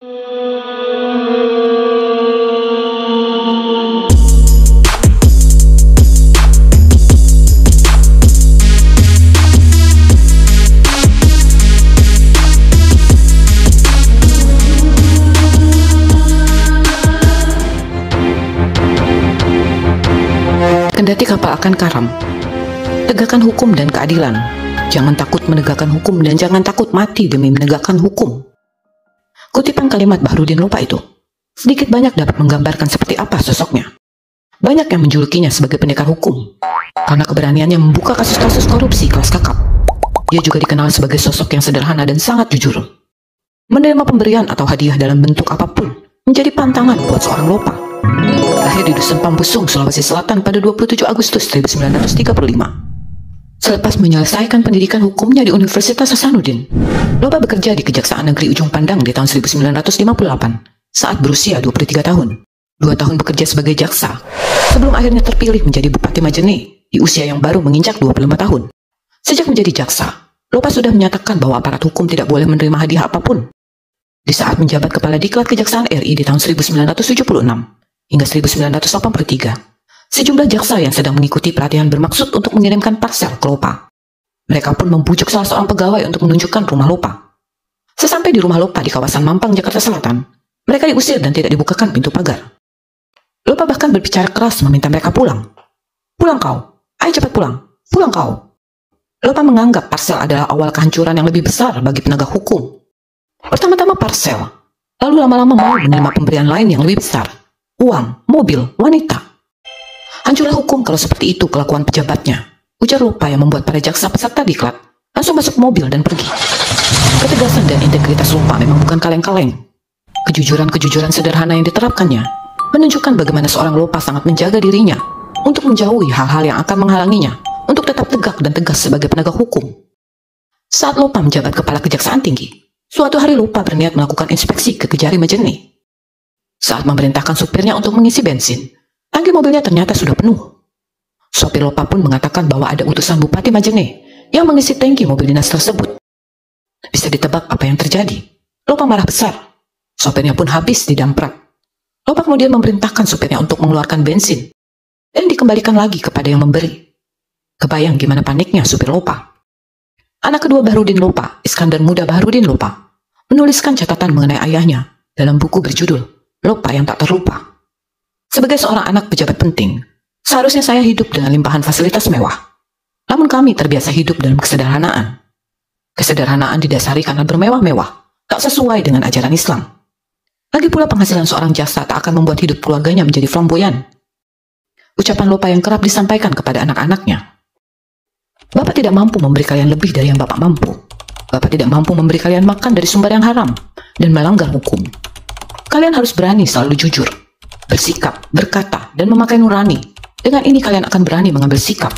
Kendati kapal akan karam, tegakkan hukum dan keadilan. Jangan takut menegakkan hukum dan jangan takut mati demi menegakkan hukum. Kutipan kalimat Bahrudin Lopa itu sedikit banyak dapat menggambarkan seperti apa sosoknya. Banyak yang menjulukinya sebagai pendekar hukum karena keberaniannya membuka kasus-kasus korupsi kelas kakap. Dia juga dikenal sebagai sosok yang sederhana dan sangat jujur. Menerima pemberian atau hadiah dalam bentuk apapun menjadi pantangan buat seorang Lopa. Lahir di Dusun Pampusung, Sulawesi Selatan pada 27 Agustus 1935. Selepas menyelesaikan pendidikan hukumnya di Universitas Hasanuddin, Lopa bekerja di Kejaksaan Negeri Ujung Pandang di tahun 1958 saat berusia 23 tahun. 2 tahun bekerja sebagai jaksa, sebelum akhirnya terpilih menjadi Bupati Majene di usia yang baru menginjak 25 tahun. Sejak menjadi jaksa, Lopa sudah menyatakan bahwa aparat hukum tidak boleh menerima hadiah apapun. Di saat menjabat Kepala Diklat Kejaksaan RI di tahun 1976 hingga 1983, sejumlah jaksa yang sedang mengikuti pelatihan bermaksud untuk mengirimkan parsel ke Lopa. Mereka pun membujuk salah seorang pegawai untuk menunjukkan rumah Lopa. Sesampai di rumah Lopa di kawasan Mampang, Jakarta Selatan, mereka diusir dan tidak dibukakan pintu pagar. Lopa bahkan berbicara keras meminta mereka pulang. Pulang kau, ayo cepat pulang, pulang kau. Lopa menganggap parsel adalah awal kehancuran yang lebih besar bagi penegak hukum. Pertama-tama parsel, lalu lama-lama mau menerima pemberian lain yang lebih besar. Uang, mobil, wanita. Hancurlah hukum kalau seperti itu kelakuan pejabatnya, ujar Lopa yang membuat para jaksa peserta diklat langsung masuk mobil dan pergi. Ketegasan dan integritas Lopa memang bukan kaleng-kaleng. Kejujuran-kejujuran sederhana yang diterapkannya menunjukkan bagaimana seorang Lopa sangat menjaga dirinya untuk menjauhi hal-hal yang akan menghalanginya untuk tetap tegak dan tegas sebagai penegak hukum. Saat Lopa menjabat Kepala Kejaksaan Tinggi, suatu hari Lopa berniat melakukan inspeksi ke Kejari Majene. Saat memerintahkan supirnya untuk mengisi bensin, tangki mobilnya ternyata sudah penuh. Sopir Lopa pun mengatakan bahwa ada utusan Bupati Majene yang mengisi tangki mobil dinas tersebut. Bisa ditebak apa yang terjadi. Lopa marah besar. Sopirnya pun habis didamprat. Lopa kemudian memerintahkan supirnya untuk mengeluarkan bensin dan dikembalikan lagi kepada yang memberi. Kebayang gimana paniknya supir Lopa. Anak kedua Bahrudin Lopa, Iskandar Muda Bahrudin Lopa, menuliskan catatan mengenai ayahnya dalam buku berjudul Lopa yang tak terlupa. Sebagai seorang anak pejabat penting, seharusnya saya hidup dengan limpahan fasilitas mewah. Namun kami terbiasa hidup dalam kesederhanaan. Kesederhanaan didasari karena bermewah-mewah, tak sesuai dengan ajaran Islam. Lagi pula penghasilan seorang jaksa tak akan membuat hidup keluarganya menjadi flamboyan. Ucapan Lopa yang kerap disampaikan kepada anak-anaknya. Bapak tidak mampu memberi kalian lebih dari yang Bapak mampu. Bapak tidak mampu memberi kalian makan dari sumber yang haram dan melanggar hukum. Kalian harus berani selalu jujur, bersikap, berkata, dan memakai nurani. Dengan ini kalian akan berani mengambil sikap,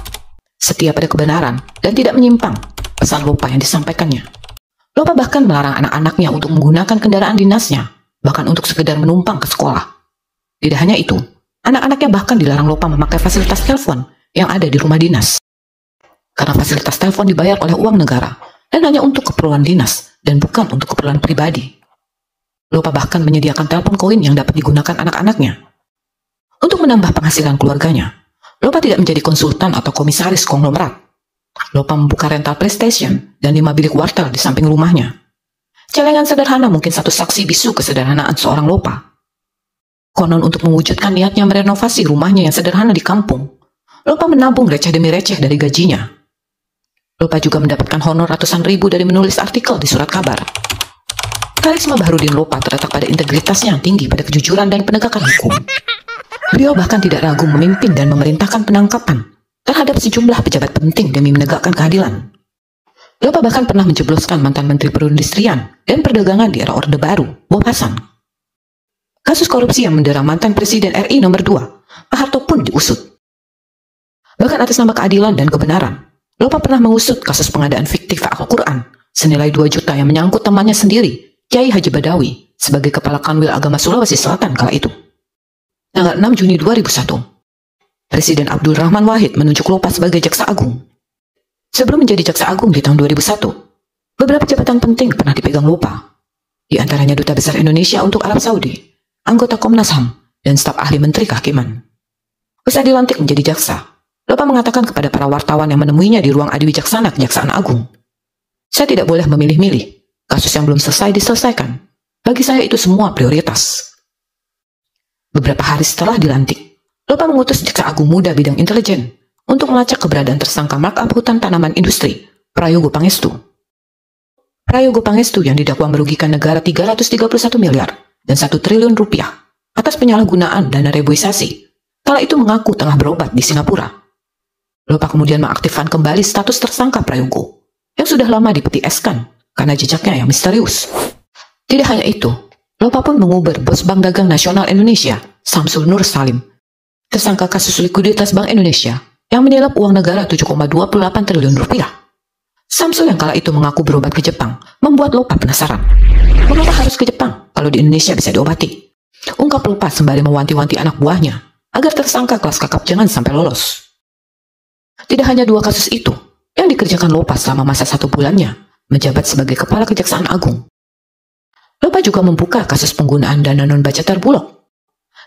setia pada kebenaran, dan tidak menyimpang. Pesan Lopa yang disampaikannya. Lopa bahkan melarang anak-anaknya untuk menggunakan kendaraan dinasnya, bahkan untuk sekedar menumpang ke sekolah. Tidak hanya itu, anak-anaknya bahkan dilarang Lopa memakai fasilitas telepon yang ada di rumah dinas. Karena fasilitas telepon dibayar oleh uang negara, dan hanya untuk keperluan dinas, dan bukan untuk keperluan pribadi. Lopa bahkan menyediakan telepon koin yang dapat digunakan anak-anaknya. Untuk menambah penghasilan keluarganya, Lopa tidak menjadi konsultan atau komisaris konglomerat. Lopa membuka rental PlayStation dan 5 bilik wartel di samping rumahnya. Celengan sederhana mungkin satu saksi bisu kesederhanaan seorang Lopa. Konon untuk mewujudkan niatnya merenovasi rumahnya yang sederhana di kampung, Lopa menabung receh demi receh dari gajinya. Lopa juga mendapatkan honor ratusan ribu dari menulis artikel di surat kabar. Karisma Bahrudin Lopa terletak pada integritasnya yang tinggi pada kejujuran dan penegakan hukum. Beliau bahkan tidak ragu memimpin dan memerintahkan penangkapan terhadap sejumlah pejabat penting demi menegakkan keadilan. Lopa bahkan pernah menjebloskan mantan Menteri Perindustrian dan Perdagangan di era Orde Baru, Bob Hasan. Kasus korupsi yang mendera mantan Presiden RI nomor 2, Pak Harto pun diusut. Bahkan atas nama keadilan dan kebenaran, Lopa pernah mengusut kasus pengadaan fiktif Al-Quran senilai 2 juta yang menyangkut temannya sendiri, Kiai Haji Badawi, sebagai Kepala Kanwil Agama Sulawesi Selatan kala itu. Tanggal 6 Juni 2001, Presiden Abdul Rahman Wahid menunjuk Lopa sebagai Jaksa Agung. Sebelum menjadi Jaksa Agung di tahun 2001, beberapa jabatan penting pernah dipegang Lopa. di antaranya Duta Besar Indonesia untuk Arab Saudi, anggota Komnas HAM, dan staf ahli Menteri Kehakiman. Usai dilantik menjadi jaksa, Lopa mengatakan kepada para wartawan yang menemuinya di ruang adiwijaksana Kejaksaan Agung, "Saya tidak boleh memilih-milih, kasus yang belum selesai diselesaikan. Bagi saya itu semua prioritas." Beberapa hari setelah dilantik, Lopa mengutus Jaksa Agung Muda bidang intelijen untuk melacak keberadaan tersangka markup hutan tanaman industri, Prayogo Pangestu. Prayogo Pangestu yang didakwa merugikan negara 331 miliar dan 1 triliun rupiah atas penyalahgunaan dana reboisasi, kala itu mengaku tengah berobat di Singapura. Lopa kemudian mengaktifkan kembali status tersangka Prayogo yang sudah lama dipeti eskan karena jejaknya yang misterius. Tidak hanya itu, Lopa pun menguber bos Bank Dagang Nasional Indonesia, Samsul Nur Salim, tersangka kasus likuiditas Bank Indonesia yang menyelap uang negara 7,28 triliun rupiah. Samsul yang kala itu mengaku berobat ke Jepang membuat Lopa penasaran. Mengapa harus ke Jepang kalau di Indonesia bisa diobati? Ungkap Lopa sembari mewanti-wanti anak buahnya agar tersangka kelas kakap jangan sampai lolos. Tidak hanya 2 kasus itu yang dikerjakan Lopa selama masa 1 bulannya menjabat sebagai Kepala Kejaksaan Agung. Lopa juga membuka kasus penggunaan dana non-budgeter Bulog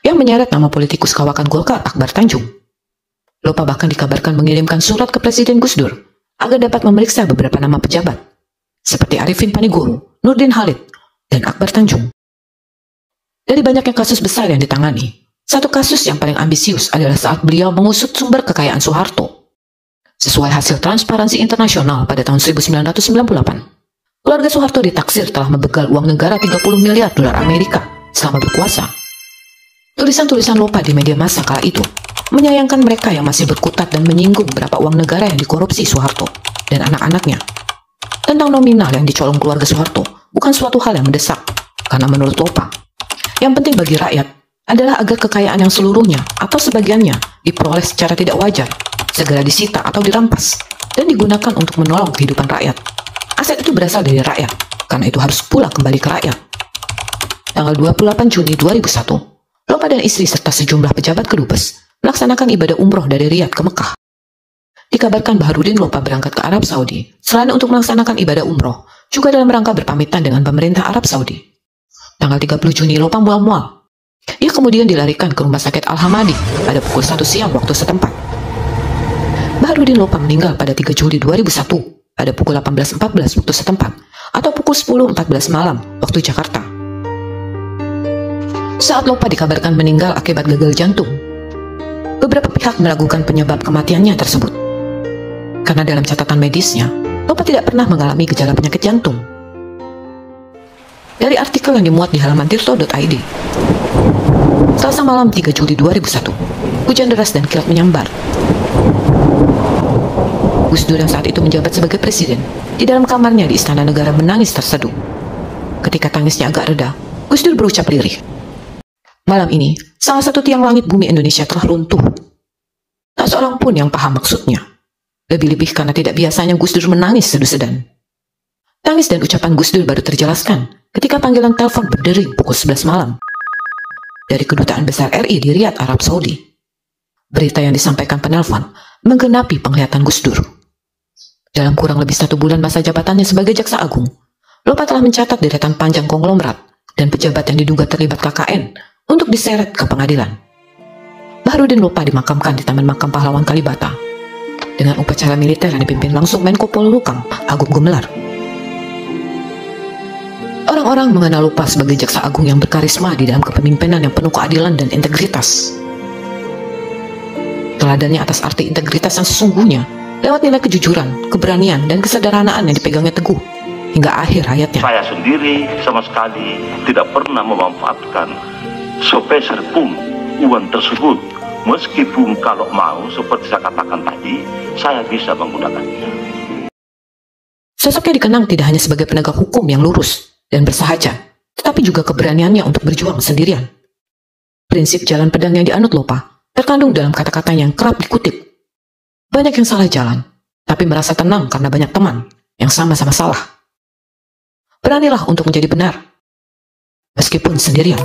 yang menyeret nama politikus kawakan Golkar Akbar Tanjung. Lopa bahkan dikabarkan mengirimkan surat ke Presiden Gus Dur agar dapat memeriksa beberapa nama pejabat, seperti Arifin Panigoro, Nurdin Halid, dan Akbar Tanjung. Dari banyaknya kasus besar yang ditangani, satu kasus yang paling ambisius adalah saat beliau mengusut sumber kekayaan Soeharto. Sesuai hasil Transparansi Internasional pada tahun 1998, keluarga Soeharto ditaksir telah membegal uang negara 30 miliar dolar Amerika selama berkuasa. Tulisan-tulisan Lopa di media massa kala itu menyayangkan mereka yang masih berkutat dan menyinggung berapa uang negara yang dikorupsi Soeharto dan anak-anaknya. Tentang nominal yang dicolong keluarga Soeharto bukan suatu hal yang mendesak, karena menurut Lopa, yang penting bagi rakyat adalah agar kekayaan yang seluruhnya atau sebagiannya diperoleh secara tidak wajar, segera disita atau dirampas, dan digunakan untuk menolong kehidupan rakyat. Aset itu berasal dari rakyat, karena itu harus pula kembali ke rakyat. Tanggal 28 Juni 2001, Lopa dan istri serta sejumlah pejabat kedubes melaksanakan ibadah umroh dari Riyadh ke Mekah. Dikabarkan Baharudin Lopa berangkat ke Arab Saudi selain untuk melaksanakan ibadah umroh, juga dalam rangka berpamitan dengan pemerintah Arab Saudi. Tanggal 30 Juni Lopa mual-mual. Ia kemudian dilarikan ke Rumah Sakit Al-Hamadi pada pukul 1 siang waktu setempat. Baharudin Lopa meninggal pada 3 Juli 2001 pada pukul 18.14 waktu setempat atau pukul 10.14 malam waktu Jakarta. Saat Lopa dikabarkan meninggal akibat gagal jantung, beberapa pihak meragukan penyebab kematiannya tersebut. Karena dalam catatan medisnya, Lopa tidak pernah mengalami gejala penyakit jantung. Dari artikel yang dimuat di halaman tirto.id, Selasa malam 3 Juli 2001, hujan deras dan kilat menyambar. Gus Dur yang saat itu menjabat sebagai presiden, di dalam kamarnya di Istana Negara menangis terseduh. Ketika tangisnya agak reda, Gus Dur berucap lirih, "Malam ini, salah satu tiang langit bumi Indonesia telah runtuh." Tak seorang pun yang paham maksudnya. Lebih-lebih karena tidak biasanya Gus Dur menangis sedu-sedan. Tangis dan ucapan Gus Dur baru terjelaskan ketika panggilan telepon berdering pukul 11 malam dari Kedutaan Besar RI di Riyadh, Arab Saudi. Berita yang disampaikan penelpon menggenapi penglihatan Gus Dur. Dalam kurang lebih 1 bulan masa jabatannya sebagai Jaksa Agung, Lopa telah mencatat deretan panjang konglomerat dan pejabat yang diduga terlibat KKN untuk diseret ke pengadilan. Baharudin Lopa dimakamkan di Taman Makam Pahlawan Kalibata dengan upacara militer yang dipimpin langsung Menko Polhukam Agung Gumelar. Orang-orang mengenal Lopa sebagai Jaksa Agung yang berkarisma di dalam kepemimpinan yang penuh keadilan dan integritas. Teladannya atas arti integritas yang sesungguhnya lewat nilai kejujuran, keberanian, dan kesederhanaan yang dipegangnya teguh hingga akhir hayatnya. Saya sendiri sama sekali tidak pernah memanfaatkan sepeser pun uang tersebut, meskipun kalau mau seperti saya katakan tadi, saya bisa menggunakannya. Sosoknya dikenang tidak hanya sebagai penegak hukum yang lurus dan bersahaja, tetapi juga keberaniannya untuk berjuang sendirian. Prinsip jalan pedang yang dianut Lopa terkandung dalam kata-katanya yang kerap dikutip. Banyak yang salah jalan, tapi merasa tenang karena banyak teman yang sama-sama salah. Beranilah untuk menjadi benar, meskipun sendirian.